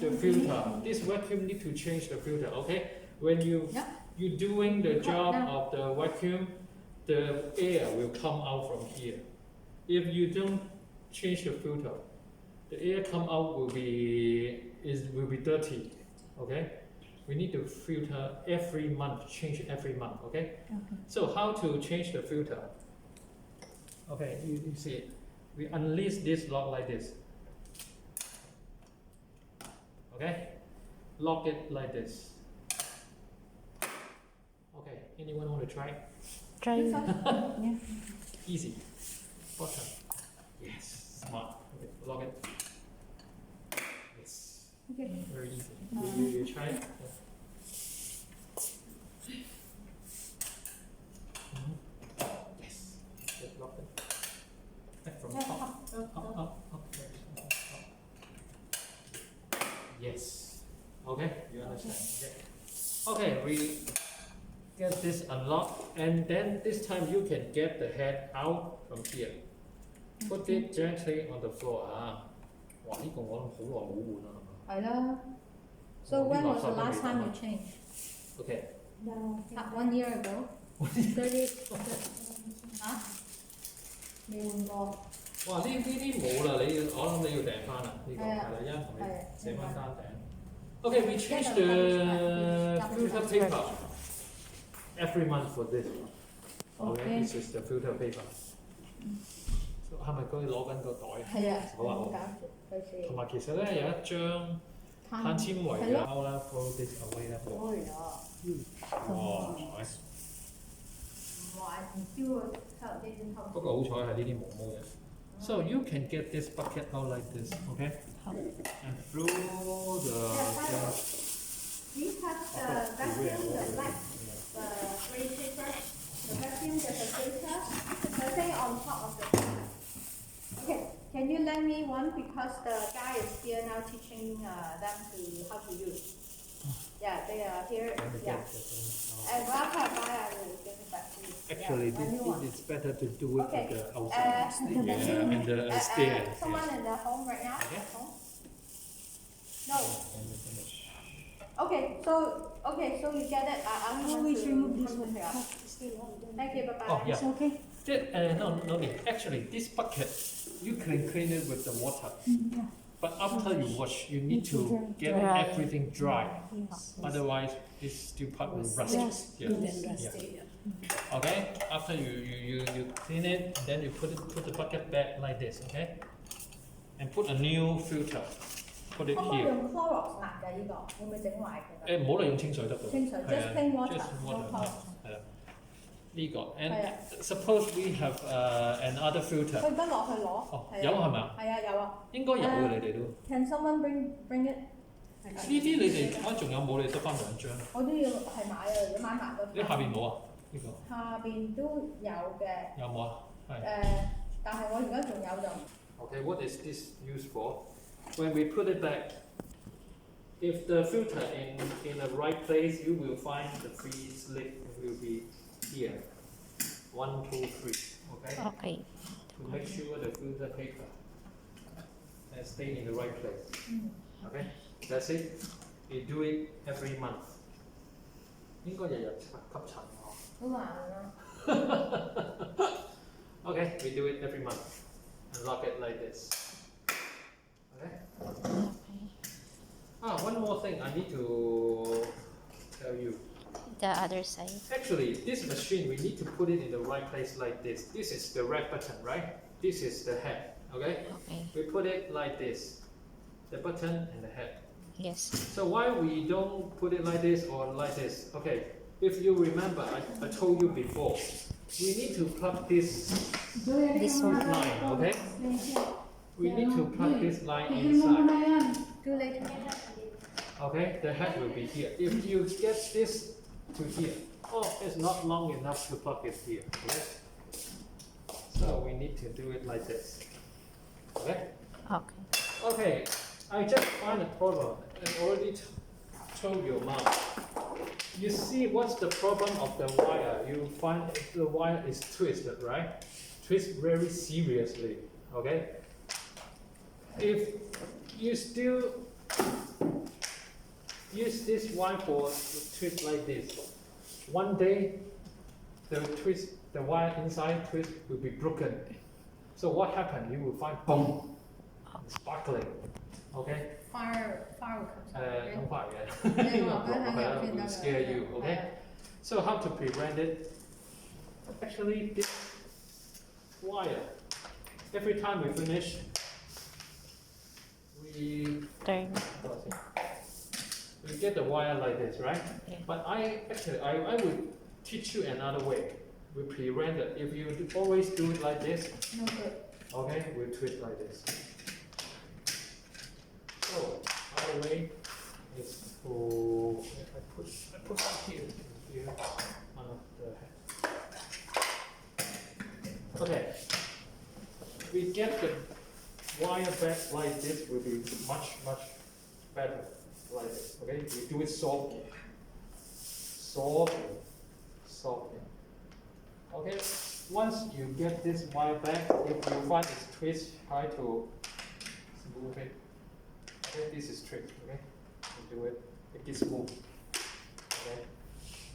the filter. This vacuum need to change the filter. Okay, when you're doing the job of the vacuum, the air will come out from here. If you don't change the filter, the air come out will be dirty. Okay, we need to filter every month, change every month. Okay. So how to change the filter? Okay, you see it. We unleash this lock like this. Okay, lock it like this. Okay, anyone want to try? Try. Yeah. Easy. Bottom. Yes, smart. Okay, lock it. Yes. Okay. Very easy. You try it? Yeah. Yes. Just lock it. Back from top. Up. Yes. Okay, you understand. Okay, we get this unlocked, and then this time you can get the head out from here. Put it gently on the floor. 哇！呢個我諗好耐冇換啦，係嘛？係啦。So when was the last time you changed? Okay. 1 year ago. 30. 嚇？未換過。哇！呢啲冇啦，我諗你要訂翻啦，呢個係啦，一陣同你寫翻單訂。Okay, we change the filter paper every month for this. Okay, this is the filter paper. So 係咪佢攞緊個袋？係啊。好啊，好。同埋其實咧有一張碳纖維嘅包啦，throw this away 啦。可以啊。哇！不過好彩係呢啲毛毛嘅。So you can get this bucket out like this, okay? And through the We have the vacuum, the black, the gray paper, the vacuum, there's a filter, the thing on top of the filter. Okay, can you lend me one because the guy is here now teaching them how to use. Yeah, they are here. Yeah. And after I buy, I will give it back to you. Actually, it's better to do it Okay. with the outside. And the stair. Someone in the home right now? Okay. Home? No. Okay, so you get it. I'm going to remove this one. Thank you. Bye bye. Oh, yeah. It's okay. No need. Actually, this bucket, you can clean it with the water. But after you wash, you need to get everything dry. Otherwise, this still part will rust. Okay. After you clean it, then you put the bucket back like this. Okay. And put a new filter. Put it 可唔可以 here. 用 Clorox 抹㗎呢個？會唔會整壞佢？唔好啦，用清水得㗎。清水，just plain water. Just water. No Clorox. 係啦。呢個 and suppose we have another filter. 佢而家落去攞。哦，有係咪啊？係啊，有啊。應該有嘅，你哋都。Can someone bring it？呢啲你哋仲有冇？你得翻兩張。我都要係買啊，如果買埋都。你下邊冇啊？呢個。下邊都有嘅。有冇啊？係。但係我而家仲有就。Okay, what is this used for? When we put it back, if the filter in the right place, you will find the three slit will be here. 1, 2, 3. Okay. Okay. To make sure the filter paper stay in the right place. Okay. That's it. You do it every month. 應該日日吸塵喎。好難啊。Okay, we do it every month and lock it like this. Okay. One more thing I need to tell you. The other side. Actually, this machine we need to put it in the right place like this. This is the red button, right? This is the head. Okay. Okay. We put it like this. The button and the head. Yes. So why we don't put it like this or like this? Okay. If you remember, I told you before. We need to plug this line. Okay. We need to plug this line inside. Do later. Okay, the head will be here. If you get this to here, it's not long enough to plug it here. Okay? So we need to do it like this. Okay? Okay. Okay, I just find a problem. I already told your mom. You see what's the problem of the wire? You find the wire is twisted, right? Twist very seriously. Okay? If you still use this wire for twist like this. One day, the wire inside twist will be broken. So what happened? You will find boom, sparkling. Okay? Fire will come. Không phải vậy. It will scare you. Okay? So how to prevent it? Actually, this wire. Every time we finish, we get the wire like this, right? Yeah. But I would teach you another way. We prevent it. If you always do it like this, No good. okay, we twist like this. So other way is to I put it here on the head. Okay. We get the wire back like this will be much better like this. Okay, we do it softly. Okay, once you get this wire back, if you find this twist, try to move it. Okay, this is trick. Okay, you do it, it gets smooth. Okay,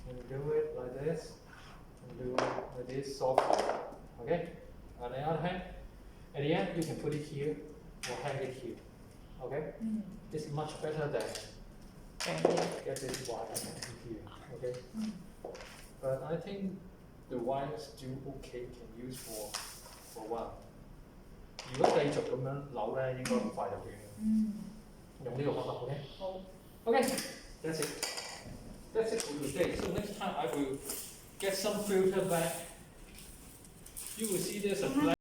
and do it like this, and do it like this softly. Okay, on the other hand, at the end you can put it here or hang it here. Okay, it's much better than get this wire here. Okay, but I think the wire is still okay, can use for a while. 如果繼續咁樣扭咧，應該好快就斷。用呢個方法 ，OK？ 好。Okay, that's it. That's it for today. So next time I will get some filter back. You will see there's a black